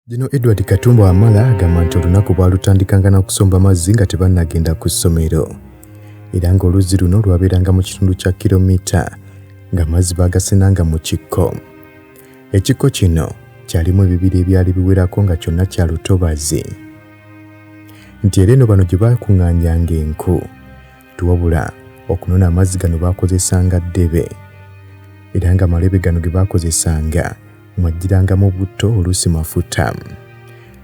Gino Edward Katumba Amala agamba nti olunaku bwalutandikanga n'okusomba amazzi nga tebannagenda ku ssomero. Era ng'oluzzi luno lwabeeranga mu kitundu kya kilomita ng'amazzi baagasenanga mu kikko. Ekikko kino kyalimu ebibira ebyali biwerako nga kyonna kya lutobazi. Nti era eno bano gye baakuŋŋaanyanga enku. Tuwabula okunona amazzi gano baakozesanga ddebe. Era ng'amalebe gano ge baakozesanga mwajjirangamu butto oluusi mafuta.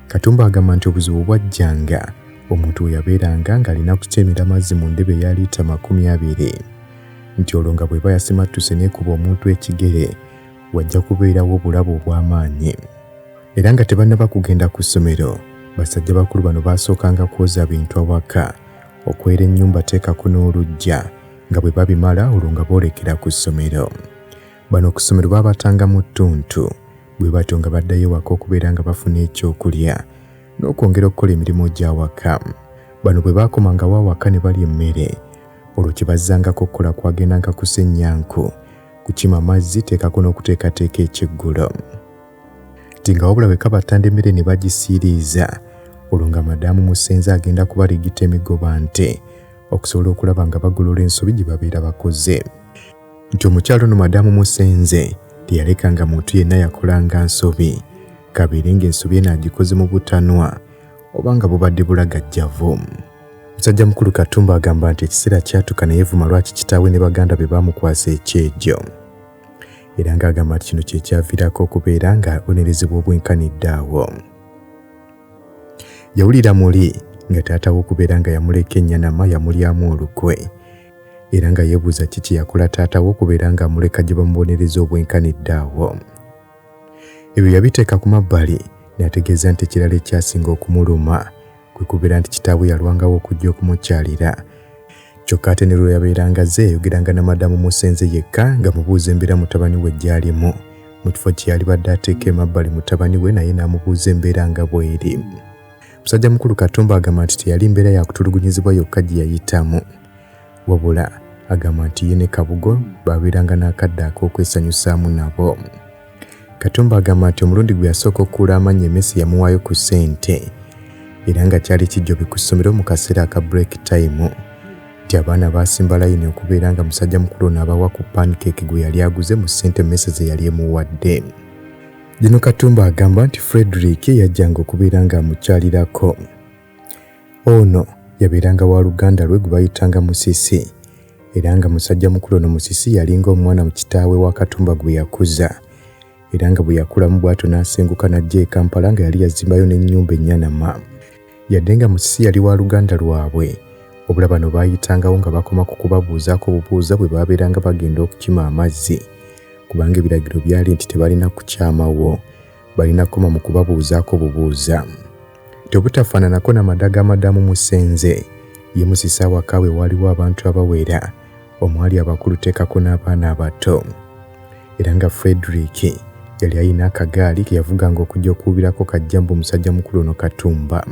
Katumba agamba nti obuzibu bwajjanga omuntu we yabeeranga ng'alina kutemera amazzi mu ndebe ya liita 20. Nti olwo nga bw'eba yasimattuse n'ekuba omuntu ekigere wajja kubeerawo obulabu obw'amaanyi. Era nga tebannaba kugenda ku ssomero, basajja bakulu bano baasookanga kwoza bintu awaka, okwera ennyumba teekako n'oluggya, nga bwe babimala olwo nga boolekera ku ssomero. Bano ku ssomero baabatanga mu ttuntu, bwe batyo nga baddayo waka okubeera nga bafuna ekyokulya n'okwongera okukola emirimu gy'awaka. Bano bwe baakomangawo awaka ne balya emmere, olwo kye bazzangako okukola kwagendanga kusennya nku, kukima amazzi teekako n'okuteekateeka ekyeggulo. Nti nga wabula bwe kabatanda emmere ne bagisiiriiza, olwo nga Madaamu Musenze agenda kubaligita emigoba nte okusobola okulaba nga bagolola ensobi gye babeera bakoze. Nti omukyalo ono Madaamu Musenze teyalekanga muntu yenna yakolanga nsobi, kabeere ng'ensobi eno agikoze mu butanwa oba nga bubadde bulagajjavu. Musajja mukulu Katumba agamba nti ekiseera kyatuuka ne yeevuma lwaki kitaawe ne baganda be baamukwasa ekyejjo. Era ng'agamba nti kino kye kyaviirako okubeera ng'abonerezebwa obwenkanidde awo. Yawulira muli nga taata we okubeera nga yamuleka ennyanama yamulyamu olukwe. Era nga yeebuuza kiki yakola taata we okubeera ng'amuleka gye bamubonereza obwenkanidde awo. Ebyo yabiteeka ku mabbali n'ategeeza nti ekirala ekyasinga okumuluma kwe kubeera nti kitaawe yalwangawo okujja okumukyalira. Kyokka ate ne lwe yabeeranga azze yayogeranga na Madaamu Musenze yekka nga mubuuza embeera mutabani we gy'alimu. Mu kifo kye yali badde ateeka emabbali mutabani we naye n'amubuuza embeera nga bw'eri. Musajja mukulu Katumba agamba nti teyali mbeera ya kutulugunyizibwa yokka gye yayitamu. Wabula agamba nti ye ne Kabugo baabeeranga n'akadde ak'okwesanyusaamu nabo. Katumba agamba nti omulundi gwe yasooka okukuula amannya emmesi yamuwaayo ku ssente, era nga kyali kijjobi ku ssomero mu kaseera aka break time. Nti abaana baasimba layini okubeera nga musajja mukulu ono abawa ku pancake gwe yali aguze mu ssente mmesi ze yali emuwadde. Gino Katumba agamba nti Frederick yajjanga okubeera ng'amukyalirako. Ono yabeeranga wa luganda lwe gwe bayitanga Musisi. Era nga musajja mukulu ono Musisi yalinga omwana mu kitaawe wa Katumba gwe yakuza. Era nga bwe yakulamu bw'atyo n'asenguka n'ajja e Kampala nga yali yazimbayo n'ennyumba ennyanama. Yadde nga Musisi yali wa luganda lwabwe, obula bano baayitangawo nga bakoma ku kubabuuzaako obubuuza bwe baabeeranga bagenda okukima amazzi, kubanga ebiragiro byali nti tebalina kukyamawo, balina kukoma mu kubabuuzaako obubuuza. Tebutafaananako n'amada ga Madaamu Musenze, ye Musisi awaka we waaliwo abantu abawera, omwali abakulu teekako n'abaana abato. Era nga Frederick yali ayina akagaali ke yavuganga okujja okuubirako kajjambu omusajja mukulu ono Katumba.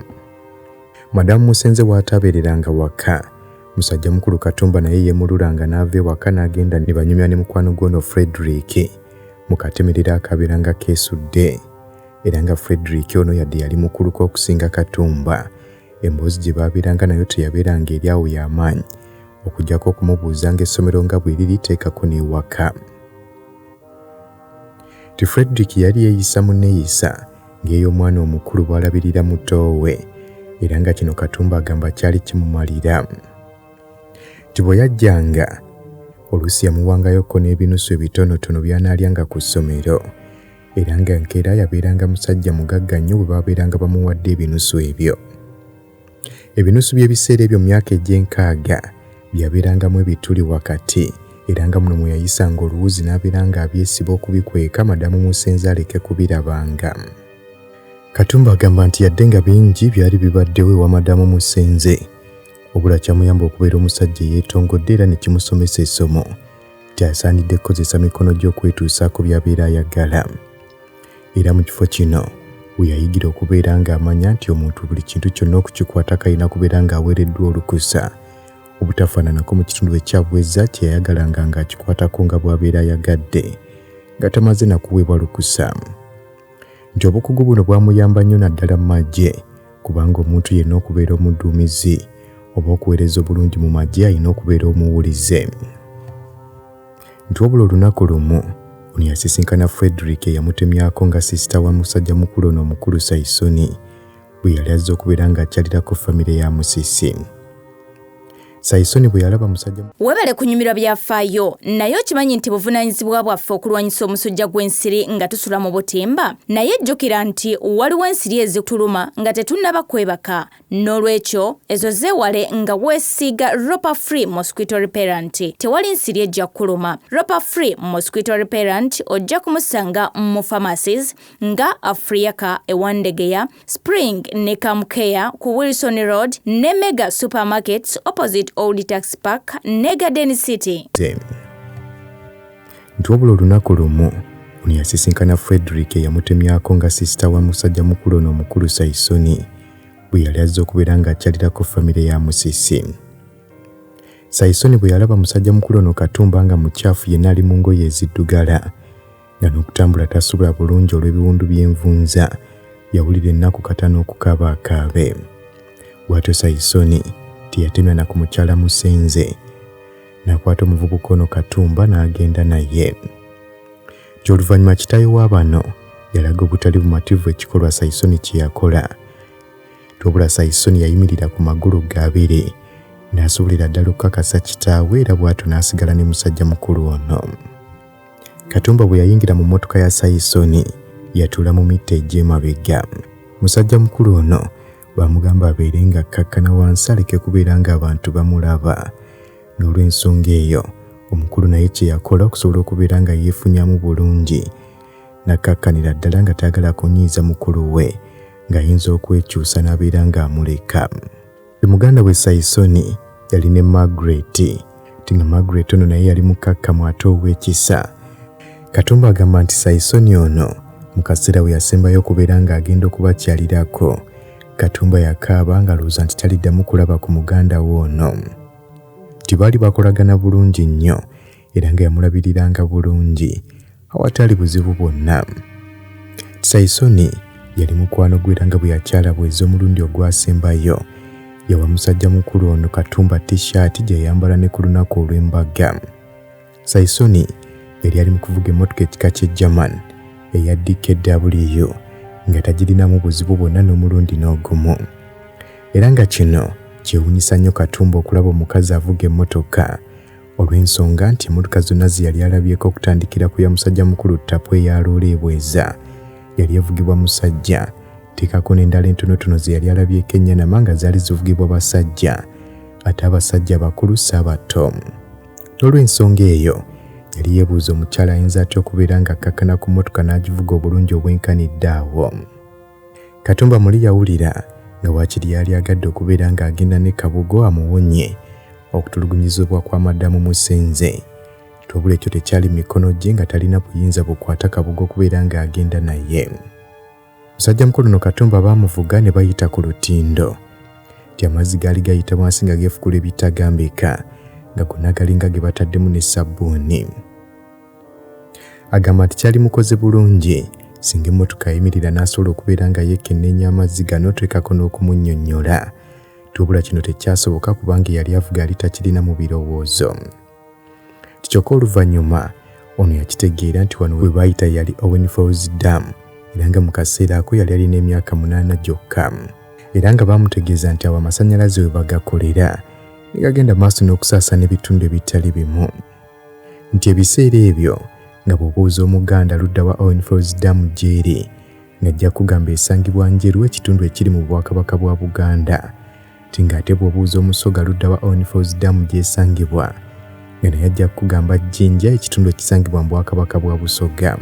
Madaamu Musenze bw'ataabeereranga waka, musajja mukulu Katumba naye yeemululanga n'ava ewaka n'agenda ne banyumya ne mukwano gw'ono Frederick mu katemerera akabeeranga keesudde. Era nga Frederick ono yadde yali mukuluko okusinga Katumba, emboozi gye baabeeranga nayo teyabeeranga eri awo y'amaanyi, okuggyako okumubuuza ng'essomero nga bwe liri teekako n'ewaka. Ti Frederick yali yeeyisa munneeyisa ng'ey'omwana omukulu bw'alabirira muto we, era nga kino Katumba agamba kyali kimumalira. Ti bwe yajjanga oluusi yamuwangayoko n'ebinusu ebitonotono by'anaalyanga ku ssomero, era nga nkeera yabeeranga musajja mugagga nnyo bwe baabeeranga bamuwadde ebinusu ebyo. Ebinusu by'ebiseera ebyo mu myaka egy'enkaaga byabeerangamu ebituli wakati, era nga muno mwe yayisanga oluwuzi n'abeera ng'abyesiba okubikweka Madaamu Musenze aleke kubirabanga. Katumba agamba nti yadde nga bingi byali bibaddewo ewa Madaamu Musenze, obula kyamuyamba okubeera omusajja eyeetongodde era ne kimusomesa essomo nti asaanidde kukozesa mikono gye okwetuusaako by'abeera ayagala. Era mu kifo kino we yayigira okubeera ng'amanya nti omuntu buli kintu kyonna okukikwatako alina kubeera ng'aweereddwa olukusa, obutafaananako mu kitundu ekyabweza kye yayagalanga ng'akikwatako nga bw'abeera ayagadde nga tamaze na kuweebwa lukusa. nti obukugu buno bwamuyamba nnyo naddala mu magye kubanga omuntu yenna okubeera omudduumizi oba okuweereza obulungi mu magye alina okubeera omuwulize. Nti wabula olunaku lumu ono yasisinkana Frederick eyamutemyako nga sisita wa musajja mukulu ono omukulu Saisoni bwe yali azze okubeera ng'akyalirako famire ya Musisi. Saisoni bwe yalaba musajja webale kunyumirwa byafaayo naye okimanyi nti buvunaanyizibwa bwaffe okulwanyisa omusujja gw'ensiri nga tusula mu butimba naye jjukira nti waliwo ensiri ezituluma nga tetunnaba kwebaka n'olwekyo ezo zeewale nga weesiiga Ropa Free Mosquito Repellent. Tewali nsiri ejja kuluma. Ropa Free Mosquito Repellent ojja kumusanga mu pharmacies nga Africa ewandegeya, Spring ne Camcare ku Wilson Road ne Mega Supermarkets opposite Old Tax Park ne Garden City. Nti wabula olunaku lumu ono yasisinkana Frederick eyamutemyako nga sisita wa musajja mukulu ono omukulu Saisoni bwe yali azze okubeera ng'akyalirako famire ya Musisi. Saisoni bwe yalaba musajja mukulu ono Katumba nga mukyafu yenna ali mu ngoye eziddugala nga n'okutambula tasobola bulungi olw'ebiwundu by'envunza yawulira ennaku katano okukaaba akaabe. Bw'atyo Saisoni teyatemya na ku mukyala Musenze n'akwata omuvubuka ono Katumba n'agenda naye. Ky'oluvannyuma kitaawe wa bano yalaga obutali bumativu ekikolwa Saisoni kye yakola. Wabula Saisoni yayimirira ku magulu ge abiri n'asobolera ddala okukakasa kitaawe era bw'atyo n'asigala ne musajja mukulu ono. Katumba bwe yayingira mu mmotoka ya Saisoni yatuula mu mita egy'emabega. Musajja mukulu ono bamugamba abeere nga akkakkana wansi aleke kubeera ng'abantu bamulaba. N'olw'ensonga eyo omukulu naye kye yakola okusobola okubeera nga yeefunyamu bulungi n'akkakkanira ddala nga tayagala kunyiiza mukulu we ng'ayinza okwekyusa n'abeera ng'amuleka. Muganda we Saisoni yali ne Margaret ti nga Margaret ono naye yali mukkakkamu ate ow'ekisa. Katumba agamba nti Saisoni ono mu kaseera we yasembayo okubeera ng'agenda okubakyalirako Katumba yakaaba ng'alowooza nti taliddamu kulaba ku muganda we ono. Nti baali bakolagana bulungi nnyo era nga yamulabiriranga bulungi awatali buzibu bwonna. Saisoni yali mukwano gwe era nga bwe yakyalabweza omulundi ogwasembayo yawa musajja mukulu ono Katumba t-shirt gye yayambala ne ku lunaku olw'embaga. Saisoni yali ali mu kuvuga emmotoka ekika ky'German eya DKW nga tagirinamu buzibu bwonna n'omulundi n'ogumu. Era nga kino kyewunyisa nnyo Katumba okulaba omukazi avuga emmotoka olw'ensonga nti emmotoka zonna ze yali alabyeko okutandikira ku ya musajja mukulu ttapu eya loola ebweza yali evugibwa musajja teekako n'endala entonotono ze yali alabyeko ennyana nga zaali zivugibwa basajja ate abasajja bakulu saabato. N'olw'ensonga eyo yali yeebuuza omukyala ayinza atya okubeera ng'akkakkana ku mmotoka n'agivuga obulungi obwenkanidde awo. Katumba muli yawulira nga waakiri yali agadde okubeera ng'agenda ne Kabugo amuwonye okutulugunyizibwa kwa Madamu Musenze. Wabula ekyo tekyali mikono gye nga talina buyinza bukwata Kabugo okubeera ng'agenda naye. Musajja mukulu no Katumba baamuvuga ne bayita ku lutindo. Nti amazzi gaali gayita wansi nga geefukula ebitagambika nga gonna galinga ge bataddemu ne sabbuuni. Agamba nti kyali mukoze bulungi singa emmotoka ayimirira n'asobola okubeera nga yeekennenya amazzi gano teekako n'okumunnyonnyola. Wabula kino tekyasoboka kubanga yali avuga yali takirina mu birowoozo. Kyokka oluvannyuma ono yakitegeera nti wano we bayita yali Owen Falls Dam era nga mu kaseera ako yali alina emyaka 8 gyokka. Era nga baamutegeeza nti awo amasannyalaze we bagakolera ne gagenda maaso n'okusaasaana ebitundu ebitali bimu. Nti ebiseera ebyo nga bw'obuuza omuganda ludda wa Owen Falls Dam gy'eri ng'ajja kugamba esangibwa Njeru ekitundu ekiri mu Bwakabaka bwa Buganda. Nti ng'ate bw'obuuza omusoga ludda wa Owen Falls Dam gy'esangibwa nga naye ajja kugamba Jjinja ekitundu ekisangibwa mu Bwakabaka bwa Busoga.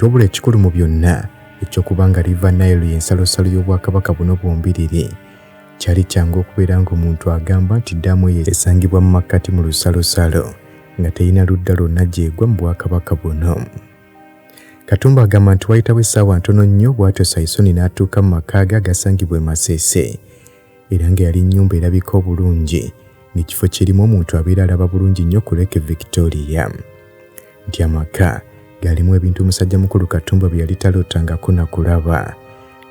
Wabula ekikulu mu byonna eky'okubanga River Nile y'ensalosalo y'Obwakabaka buno bwombiriri kyali kyangu okubeera ng'omuntu agamba nti ddaamu eyo esangibwa mu makkati mu lusalosalo nga terina ludda lwonna gyegwa mu Bwakabaka buno. Katumba agamba nti wayitawo essaawa ntono nnyo bw'atyo Saisoni n'atuuka mu maka ge agasangibwa e Masese era nga yali nnyumba erabika obulungi ng'ekifo kirimu omuntu abeera alaba bulungi nnyo ku Lake Victoria. Nti amaka galimu ebintu musajja mukulu Katumba bye yali talootangako na kulaba,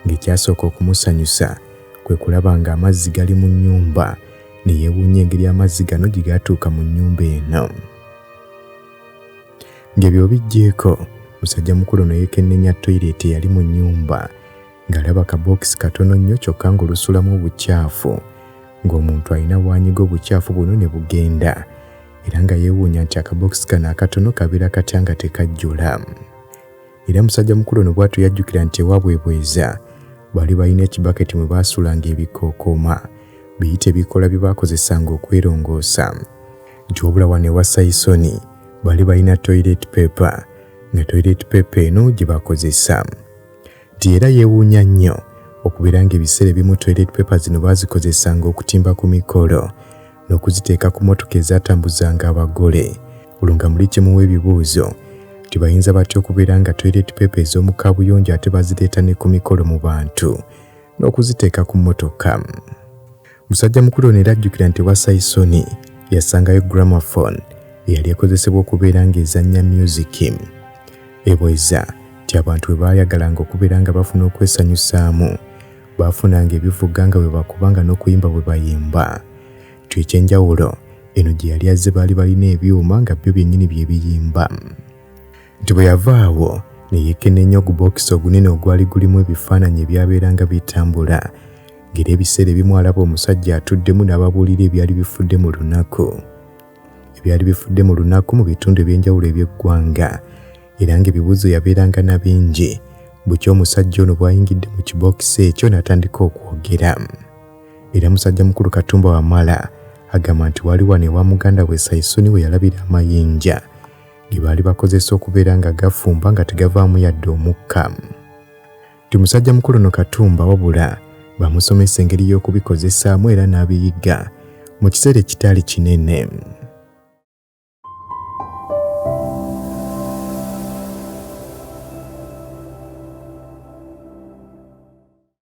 ng'ekyasooka okumusanyusa kwe kulaba ng'amazzi gali mu nnyumba ne yeewuunya engeri amazzi gano gye gaatuuka mu nnyumba eno. Ng'ebyo bijjeeko, musajja mukulu ne yeekennenya toyireeti eyali mu nnyumba ng'alaba kabookisi katono nnyo kyokka ng'olusulamu obukyafu, ng'omuntu alina bw'anyiga obukyafu buno ne bugenda, era nga yeewuunya nti akabookisi kano akatono kabeera katya nga tekajjula. Era musajja mukulu ono bw'atyo yajjukira nti ewaabwe bweza baali balina ekibaketi mwe baasulanga ebikookooma biyite ebikola bye baakozesanga okwerongoosa, nti wabula wano ewa Saisoni baali balina toilet paper, nga toilet paper eno gye bakozesa. Nti era yeewuunya nnyo okubeera ng'ebiseera ebimu toilet paper zino baazikozesanga okutimba ku mikolo n'okuziteeka ku mmotoka ezaatambuzanga abagole. Olwo nga muli kimuwa ebibuuzo nti bayinza batya okubeera nga toilet paper ez'omu kaabuyonjo ate bazireeta ne ku mikolo mu bantu n'okuziteeka ku mmotoka. Musajja mukulu ono era ajjukira nti wa Saisoni yasangayo gramophone eyali ekozesebwa okubeera ng'ezannya music. Ebweza nti abantu bwe baayagalanga okubeera nga bafuna okwesanyusaamu baafunanga ebivuga nga bwe bakubanga n'okuyimba bwe bayimba. Nti ekyenjawulo eno gye yali azze baali balina ebyuma nga byo byennyini bye biyimba. Nti bwe yava awo ne yeekennenya ogubookisi ogunene ogwali gulimu ebifaananyi ebyabeeranga bitambula, ng'era ebiseera ebimu alaba omusajja atuddemu n'ababuulira ebyali bifudde mu lunaku. Ebyali bifudde mu lunaku mu bitundu eby'enjawulo eby'eggwanga, era ng'ebibuuzo yabeeranga na bingi. Bukya omusajja ono bw'ayingidde mu kibookisi ekyo n'atandika okwogera. Era musajja mukulu Katumba wamala agamba nti wali wano ewa muganda we Saisoni we yalabira amayinja ge baali bakozesa okubeera nga gafumba nga tegavaamu yadde omukka. Nti musajja mukulu no Katumba wabula bamusomesa engeri y'okubikozesaamu era n'abiyiga mu kiseera ekitaali kinene.